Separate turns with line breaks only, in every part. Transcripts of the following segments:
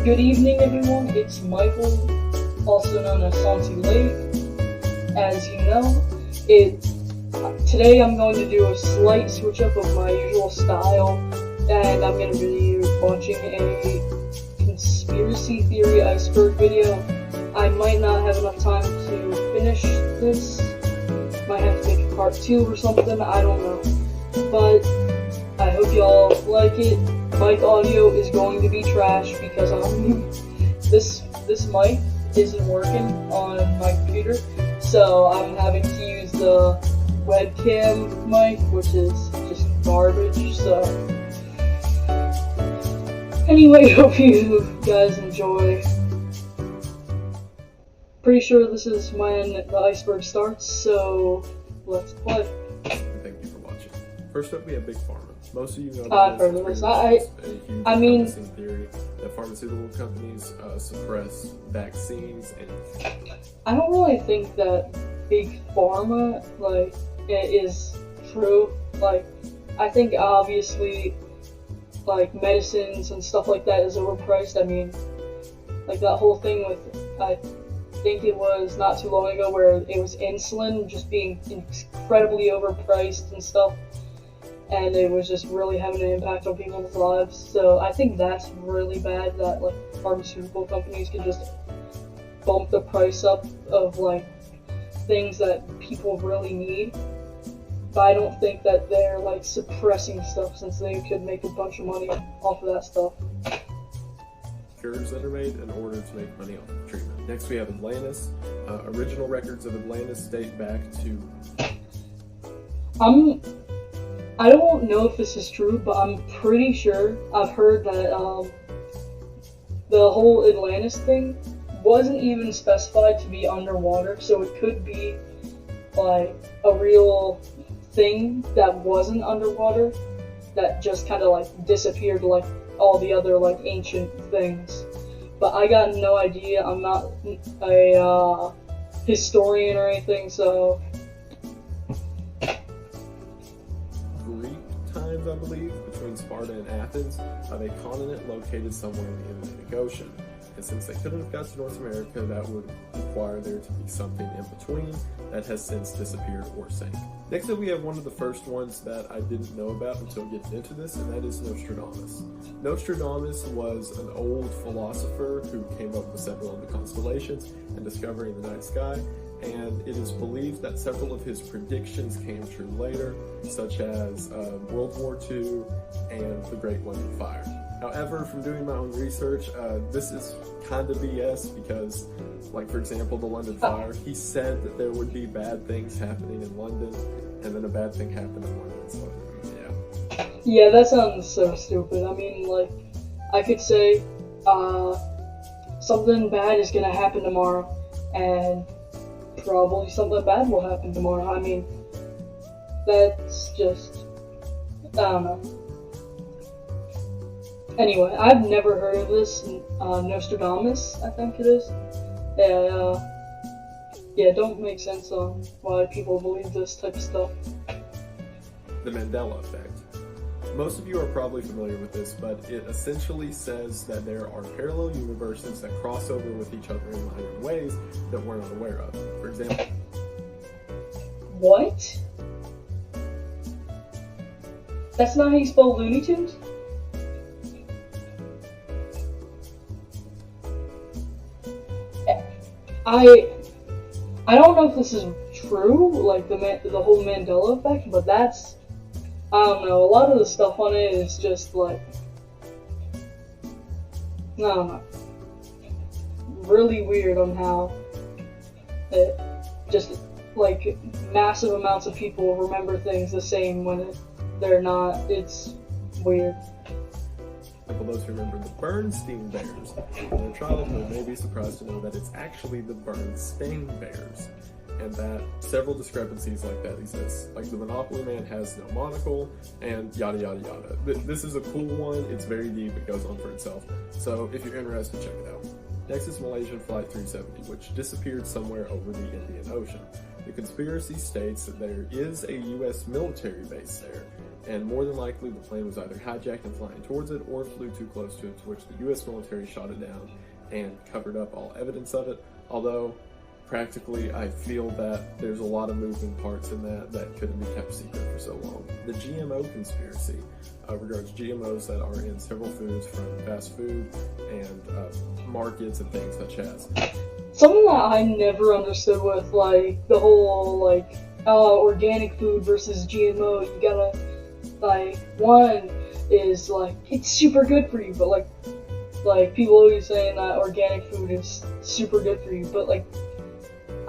Good evening, everyone. It's Michael, also known as Santi Lake. As you know, today I'm going to do a slight switch up of my usual style, and I'm going to be watching a conspiracy theory iceberg video. I might not have enough time to finish this. Might have to make a part 2 or something. I don't know. But I hope y'all like it. Mic audio is going to be trash because this mic isn't working on my computer, so I'm having to use the webcam mic, which is just garbage. So anyway, hope you guys enjoy. Pretty sure this is when the iceberg starts, so let's play.
Thank you for watching. First up, we have Big Pharma. Most of you know
I've heard of this. I mean,
theory that pharmaceutical companies suppress vaccines, and
I don't really think that Big Pharma is true. I think obviously medicines and stuff like that is overpriced. I mean, that whole thing with I think it was not too long ago where it was insulin just being incredibly overpriced and stuff. And it was just really having an impact on people's lives. So I think that's really bad that pharmaceutical companies can just bump the price up of things that people really need. But I don't think that they're suppressing stuff, since they could make a bunch of money off of that stuff.
cures that are made in order to make money off the treatment. Next, we have Atlantis. Original records of Atlantis date back to.
I don't know if this is true, but I'm pretty sure I've heard that the whole Atlantis thing wasn't even specified to be underwater, so it could be a real thing that wasn't underwater that just kind of disappeared like all the other ancient things. But I got no idea. I'm not a historian or anything, so.
Greek times, I believe, between Sparta and Athens, of a continent located somewhere in the Atlantic Ocean. And since they couldn't have got to North America, that would require there to be something in between that has since disappeared or sank. Next up, we have one of the first ones that I didn't know about until getting into this, and that is Nostradamus. Nostradamus was an old philosopher who came up with several of the constellations and discovering the night sky, and it is believed that several of his predictions came true later, such as World War II and the Great London Fire. However, from doing my own research, this is kind of BS because, for example, the London Fire, he said that there would be bad things happening in London, and then a bad thing happened in London, so, yeah.
Yeah, that sounds so stupid. I mean, I could say, something bad is gonna happen tomorrow, and probably something bad will happen tomorrow. I mean, that's just, I don't know. Anyway, I've never heard of this. Nostradamus, I think it is. Yeah, it don't make sense on why people believe this type of stuff.
The Mandela effect. Most of you are probably familiar with this, but it essentially says that there are parallel universes that cross over with each other in minor ways that we're not aware of. For example...
What? That's not how you spell Looney Tunes? I don't know if this is true, the whole Mandela effect, but that's, I don't know, a lot of the stuff on it is just I don't know, really weird on how it just, massive amounts of people remember things the same when they're not. It's weird.
For those who remember the Bernstein Bears in their childhood may be surprised to know that it's actually the Bernstein Bears, and that several discrepancies like that exist. The Monopoly Man has no monocle, and yada yada yada. This is a cool one. It's very deep. It goes on for itself. So if you're interested, check it out. Next is Malaysian Flight 370, which disappeared somewhere over the Indian Ocean. The conspiracy states that there is a U.S. military base there, and more than likely the plane was either hijacked and flying towards it or flew too close to it, to which the US military shot it down and covered up all evidence of it. Although practically I feel that there's a lot of moving parts in that couldn't be kept secret for so long. The GMO conspiracy regards GMOs that are in several foods, from fast food and markets and things such as.
Something that I never understood with like the whole like organic food versus GMO, you gotta like, one is like it's super good for you, but like people always saying that organic food is super good for you, but like,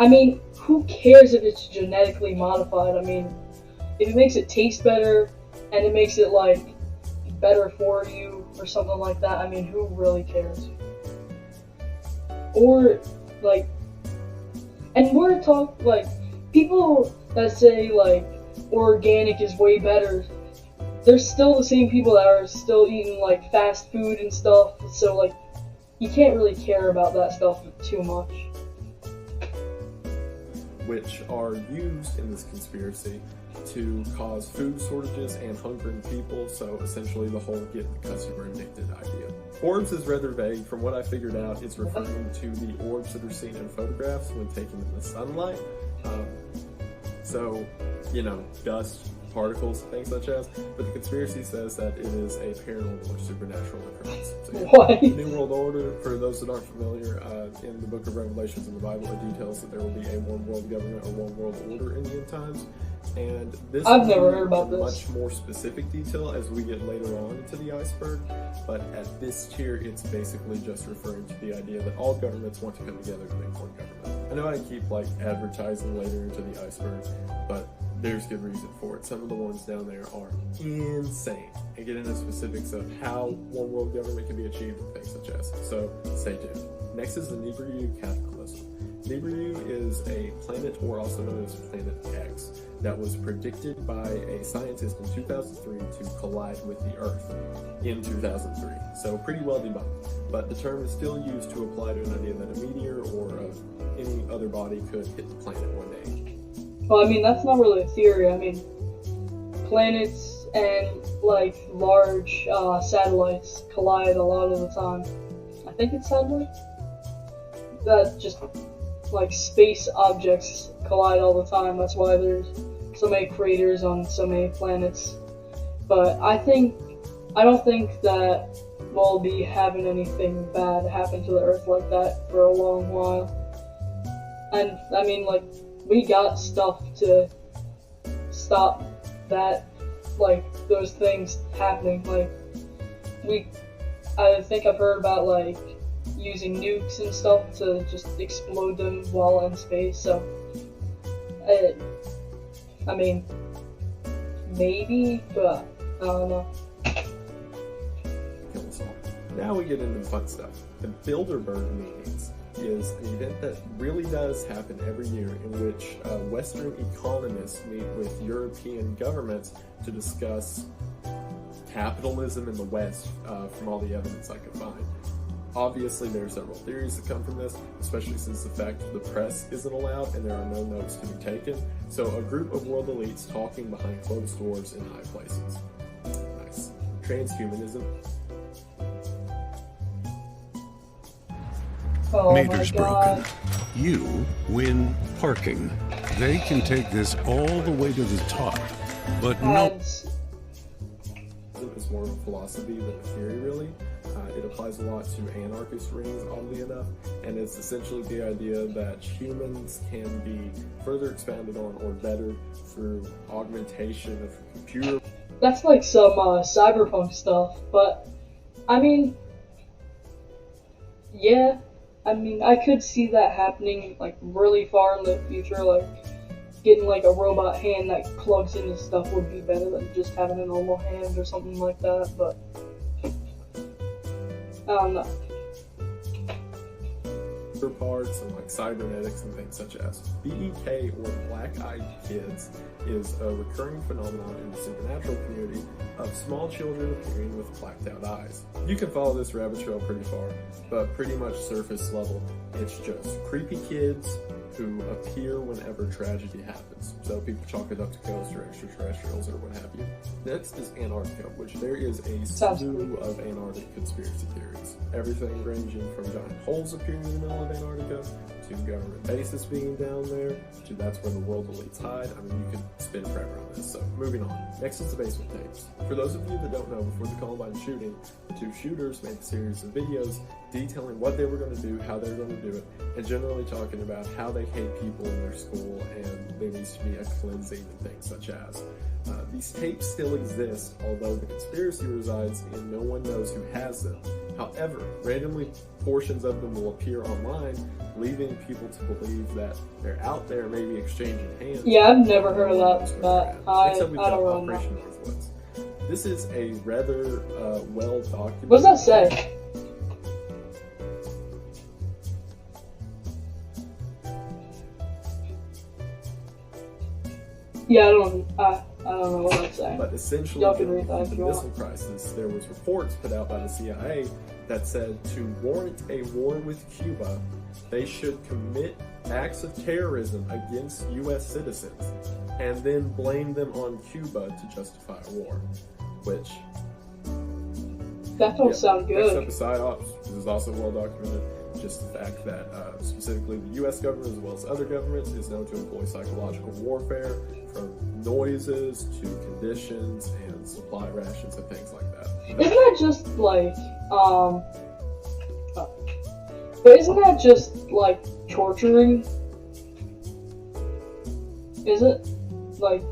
I mean, who cares if it's genetically modified? I mean, if it makes it taste better and it makes it like better for you or something like that, I mean, who really cares? Or like, and we're talking like people that say like organic is way better. There's still the same people that are still eating like fast food and stuff, so like you can't really care about that stuff too much.
Which are used in this conspiracy to cause food shortages and hungering people, so essentially the whole get the customer addicted idea. Orbs is rather vague. From what I figured out, it's referring to the orbs that are seen in photographs when taken in the sunlight. So, you know, dust, particles, things such as, but the conspiracy says that it is a paranormal or supernatural occurrence. So,
What?
The New World Order, for those that aren't familiar, in the book of Revelations in the Bible, it details that there will be a one world government or one world order in the end times. And this
I've never heard about this.
Much more specific detail as we get later on into the iceberg, but at this tier, it's basically just referring to the idea that all governments want to come together to make one government. I know I keep like advertising later into the iceberg, but there's good reason for it. Some of the ones down there are insane and get into specifics of how one world government can be achieved and things such as. So stay tuned. Next is the Nibiru cataclysm. Nibiru is a planet, or also known as Planet X, that was predicted by a scientist in 2003 to collide with the Earth in 2003. So pretty well debunked. But the term is still used to apply to an idea that a meteor or any other body could hit the planet one day.
Well, I mean, that's not really a theory. I mean, planets and like large satellites collide a lot of the time. I think it's satellites that just like space objects collide all the time. That's why there's so many craters on so many planets. But I don't think that we'll be having anything bad happen to the Earth like that for a long while. And I mean, like, we got stuff to stop that, like, those things happening. Like, I think I've heard about like using nukes and stuff to just explode them while in space. So, I mean, maybe, but I don't know.
Now we get into the fun stuff. The Bilderberg meetings is an event that really does happen every year, in which Western economists meet with European governments to discuss capitalism in the West from all the evidence I could find. Obviously, there are several theories that come from this, especially since the fact that the press isn't allowed and there are no notes to be taken. So a group of world elites talking behind closed doors in high places. Nice. Transhumanism.
Oh
Meter's
my God.
broken. You win parking. They can take this all the way to the top, but no.
Ads.
It's more of a philosophy than a theory, really. It applies a lot to anarchist rings, oddly enough, and it's essentially the idea that humans can be further expanded on or better through augmentation of computer.
That's like some cyberpunk stuff, but I mean, yeah, I mean, I could see that happening like really far in the future, like getting like a robot hand that plugs into stuff would be better than just having a normal hand or something like that, but I don't know.
Parts and like cybernetics and things such as BEK, or black-eyed kids, is a recurring phenomenon in the supernatural community of small children appearing with blacked out eyes. You can follow this rabbit trail pretty far, but pretty much surface level. It's just creepy kids who appear whenever tragedy happens. So people chalk it up to ghosts or extraterrestrials or what have you. Next is Antarctica, which there is a slew of Antarctic conspiracy theories. Everything ranging from giant holes appearing in the middle of Antarctica, to government bases being down there, to that's where the world elites hide. I mean, you could spin forever on this. So moving on. Next is the basement tapes. For those of you that don't know, before the Columbine shooting, the two shooters made a series of videos detailing what they were going to do, how they were going to do it, and generally talking about how they hate people in their school and there needs to be a cleansing and things such as. These tapes still exist, although the conspiracy resides in no one knows who has them. However, randomly portions of them will appear online, leaving people to believe that they're out there, maybe exchanging hands.
Yeah, I've never heard of that, but I don't know.
Operation Northwoods. This is a rather well documented.
What does that say? Yeah, I don't know what that's saying.
But essentially,
Y'all can read that if
in
you
the
want.
missile crisis, there was reports put out by the CIA that said to warrant a war with Cuba, they should commit acts of terrorism against U.S. citizens and then blame them on Cuba to justify a war. Which
that don't sound good.
Next up is PsyOps. This is also well documented. Just the fact that specifically the U.S. government, as well as other governments, is known to employ psychological warfare, from noises to conditions and supply rations and things like that.
Isn't that just like but isn't that just like torturing? Is it? Like,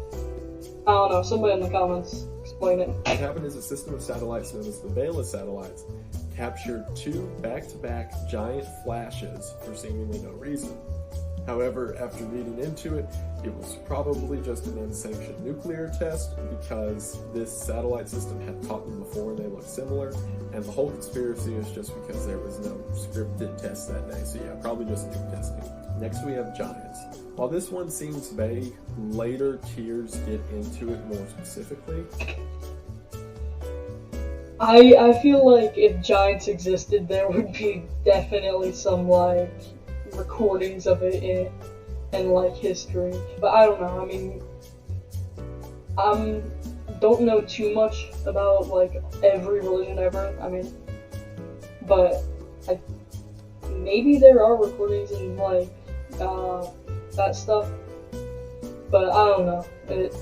I don't know. Somebody in the comments explain it.
What happened is a system of satellites known as the Vela satellites captured two back-to-back giant flashes for seemingly no reason. However, after reading into it, it was probably just an unsanctioned nuclear test because this satellite system had caught them before and they looked similar, and the whole conspiracy is just because there was no scripted test that day. So yeah, probably just nuke testing. Next we have giants. While this one seems vague, later tiers get into it more specifically.
I feel like if giants existed, there would be definitely some like recordings of it in like history, but I don't know. I mean, don't know too much about like every religion ever. I mean, but maybe there are recordings and like that stuff, but I don't know. It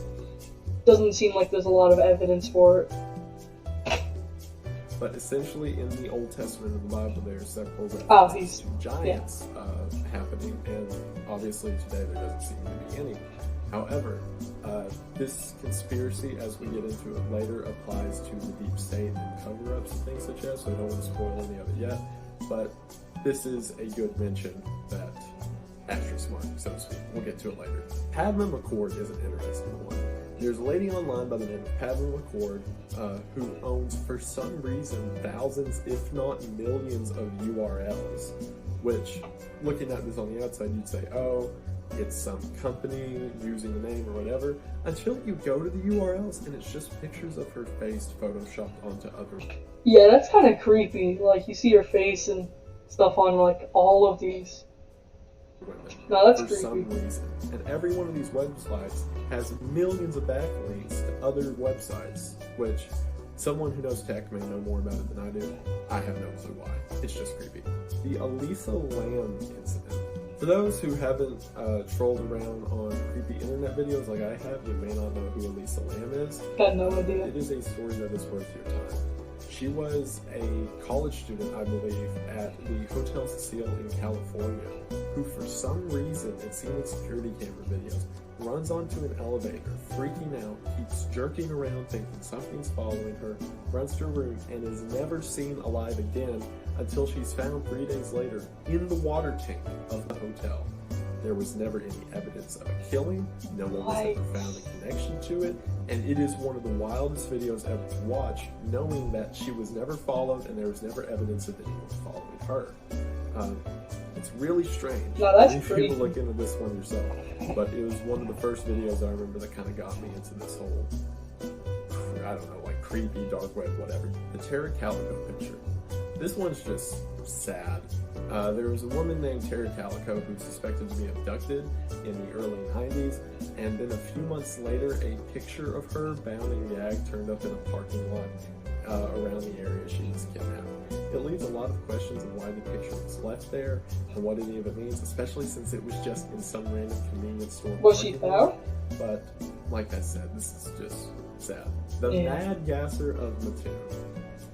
doesn't seem like there's a lot of evidence for it.
But essentially, in the Old Testament of the Bible, there are several references to giants happening, and obviously today there doesn't seem to be any. However, this conspiracy, as we get into it later, applies to the deep state and cover-ups and things such as, so I don't want to spoil any of it yet, but this is a good mention that asterisk mark, so to speak. We'll get to it later. Padma McCord is an interesting one. There's a lady online by the name of Padma McCord who owns, for some reason, thousands, if not millions of URLs, which, looking at this on the outside, you'd say, oh, it's some company using a name or whatever, until you go to the URLs and it's just pictures of her face photoshopped onto other.
Yeah, that's kind of creepy. Like, you see her face and stuff on, like, all of these.
Women.
No, that's
for
creepy.
some reason. And every one of these websites has millions of backlinks to other websites, which someone who knows tech may know more about it than I do. I have no clue why. It's just creepy. The Elisa Lam incident. For those who haven't trolled around on creepy internet videos like I have, you may not know who Elisa Lam is.
Got no idea.
It is a story that is worth your time. She was a college student, I believe, at the Hotel Cecile in California, who for some reason, it's seen in security camera videos, runs onto an elevator, freaking out, keeps jerking around thinking something's following her, runs to her room, and is never seen alive again until she's found 3 days later in the water tank of the hotel. There was never any evidence of a killing, no one was ever found a connection to it, and it is one of the wildest videos ever to watch, knowing that she was never followed and there was never evidence of anyone following her. It's really strange.
No, that's
crazy. You can look into this one yourself, but it was one of the first videos I remember that kind of got me into this whole, I don't know, like creepy, dark web, whatever. The Terra Calico picture. This one's just sad. There was a woman named Terry Calico who was suspected to be abducted in the early 90s, and then a few months later, a picture of her bound and gagged turned up in a parking lot around the area she was kidnapped. It leaves a lot of questions of why the picture was left there and what any of it means, especially since it was just in some random convenience store.
Was she found?
But, like I said, this is just sad. The Mad Gasser of Mattoon.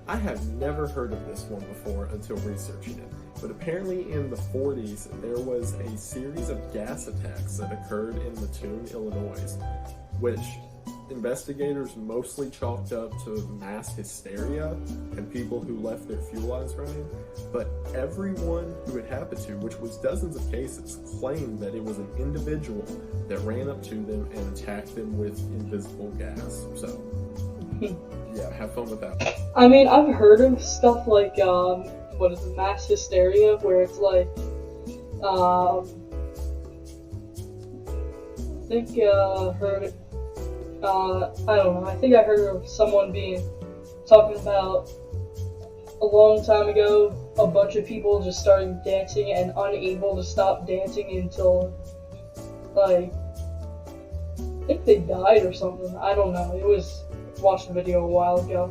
I have never heard of this one before until researching it, but apparently in the 40s there was a series of gas attacks that occurred in Mattoon, Illinois, which investigators mostly chalked up to mass hysteria and people who left their fuel lines running, but everyone who it happened to, which was dozens of cases, claimed that it was an individual that ran up to them and attacked them with invisible gas. So, yeah, have fun with that.
I mean, I've heard of stuff like, what is it, mass hysteria, where it's like, I think, heard it. I don't know, I think I heard of someone talking about a long time ago, a bunch of people just starting dancing and unable to stop dancing until, like, I think they died or something. I don't know. Watched the video a while ago.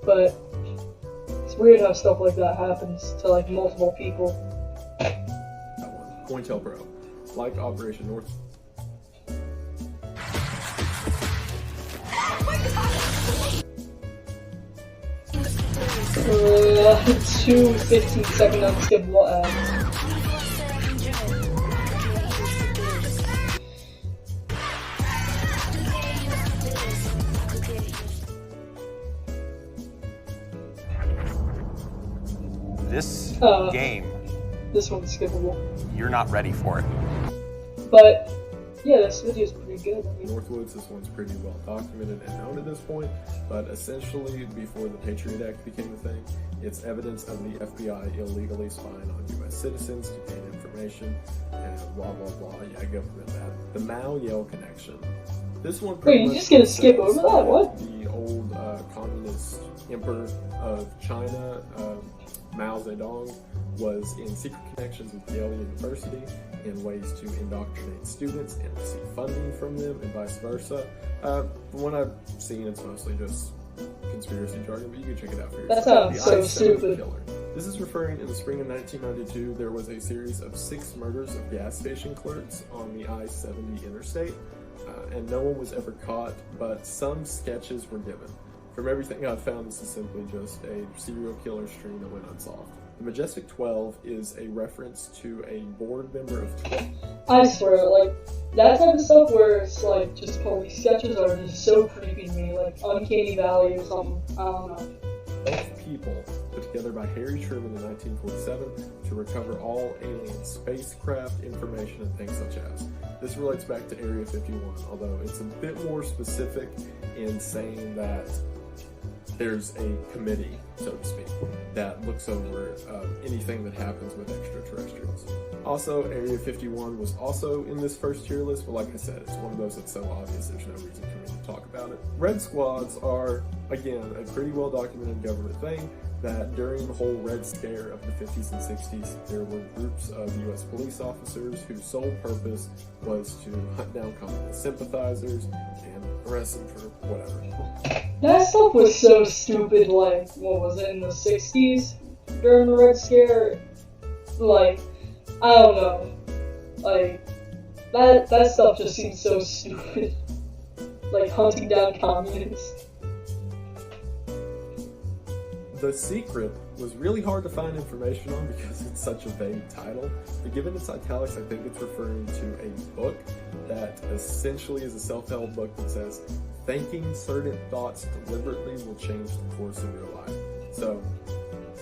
But it's weird how stuff like that happens to, like, multiple people.
That one. COINTELPRO. Like Operation North.
2 15-second unskippable ads.
This game,
this one's skippable.
You're not ready for it.
But yeah, this video's pretty good.
Northwoods, this one's pretty well documented and known at this point, but essentially before the Patriot Act became a thing, it's evidence of the FBI illegally spying on U.S. citizens to gain information, and blah blah blah, yeah, government bad. The Mao-Yale connection. This one
Wait, you just gonna skip over that? What?
The old communist emperor of China, Mao Zedong, was in secret connections with Yale University in ways to indoctrinate students and receive funding from them and vice versa. From what I've seen, it's mostly just conspiracy jargon, but you can check it out for yourself.
That sounds so stupid.
Killer. This is referring in the spring of 1992, there was a series of 6 murders of gas station clerks on the I-70 interstate, and no one was ever caught, but some sketches were given. From everything I've found, this is simply just a serial killer string that went unsolved. The Majestic 12 is a reference to a board member of 12.
I swear, like, that type of stuff where it's like just police sketches are just so creepy to me, like Uncanny Valley or something. I don't know.
12 people put together by Harry Truman in 1947 to recover all alien spacecraft information and things such as. This relates back to Area 51, although it's a bit more specific in saying that there's a committee, so to speak, that looks over anything that happens with extraterrestrials. Also, Area 51 was also in this first tier list, but like I said, it's one of those that's so obvious there's no reason for me to talk about it. Red Squads are, again, a pretty well documented government thing that during the whole Red Scare of the 50s and 60s, there were groups of U.S. police officers whose sole purpose was to hunt down communist sympathizers and arrest them for whatever.
That stuff was so stupid, like, what was it, in the 60s? During the Red Scare? Like, I don't know. Like, that stuff just seems so stupid. Like, hunting down communists.
The Secret was really hard to find information on because it's such a vague title, but given its italics, I think it's referring to a book that essentially is a self-help book that says, thinking certain thoughts deliberately will change the course of your life. So,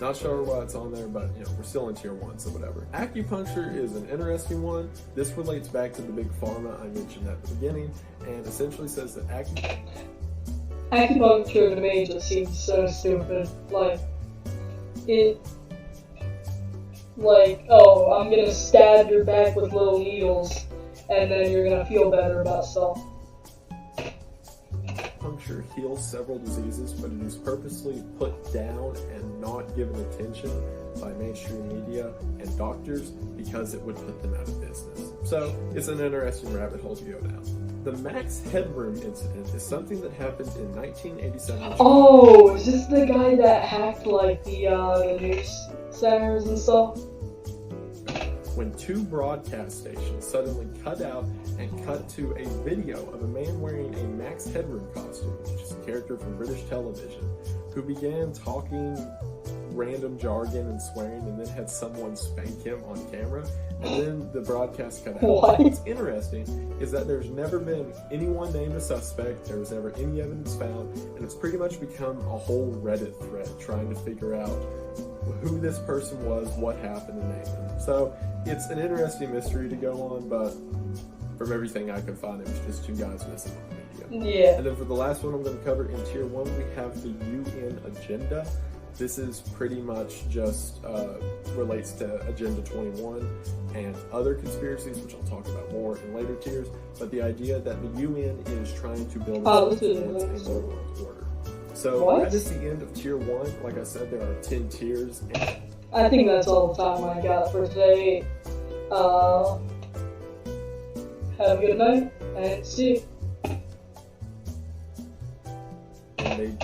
not sure why it's on there, but you know, we're still in tier 1, so whatever. Acupuncture is an interesting one. This relates back to the big pharma I mentioned at the beginning, and essentially says that
acupuncture to me just seems so stupid. Oh, I'm gonna stab your back with little needles, and then you're gonna feel better about stuff.
acupuncture heals several diseases, but it is purposely put down and not given attention by mainstream media and doctors because it would put them out of business. So it's an interesting rabbit hole to go down. The Max Headroom incident is something that happened in 1987.
Oh, is this the guy that hacked like the news centers and stuff?
When two broadcast stations suddenly cut out and cut to a video of a man wearing a Max Headroom costume, which is a character from British television, who began talking random jargon and swearing and then had someone spank him on camera, and then the broadcast cut out.
What?
What's interesting is that there's never been anyone named a suspect, there was never any evidence found, and it's pretty much become a whole Reddit thread trying to figure out who this person was, what happened, and name them. So it's an interesting mystery to go on, but from everything I could find, it was just two guys missing on the video.
Yeah.
And then for the last one I'm going to cover in Tier 1, we have the UN agenda. This is pretty much just relates to Agenda 21 and other conspiracies, which I'll talk about more in later tiers, but the idea that the UN is trying to build a world order. So
what?
that is the end of Tier 1. Like I said, there are 10 tiers.
I think that's all the time I got for today. Have a good night, and see you.
And they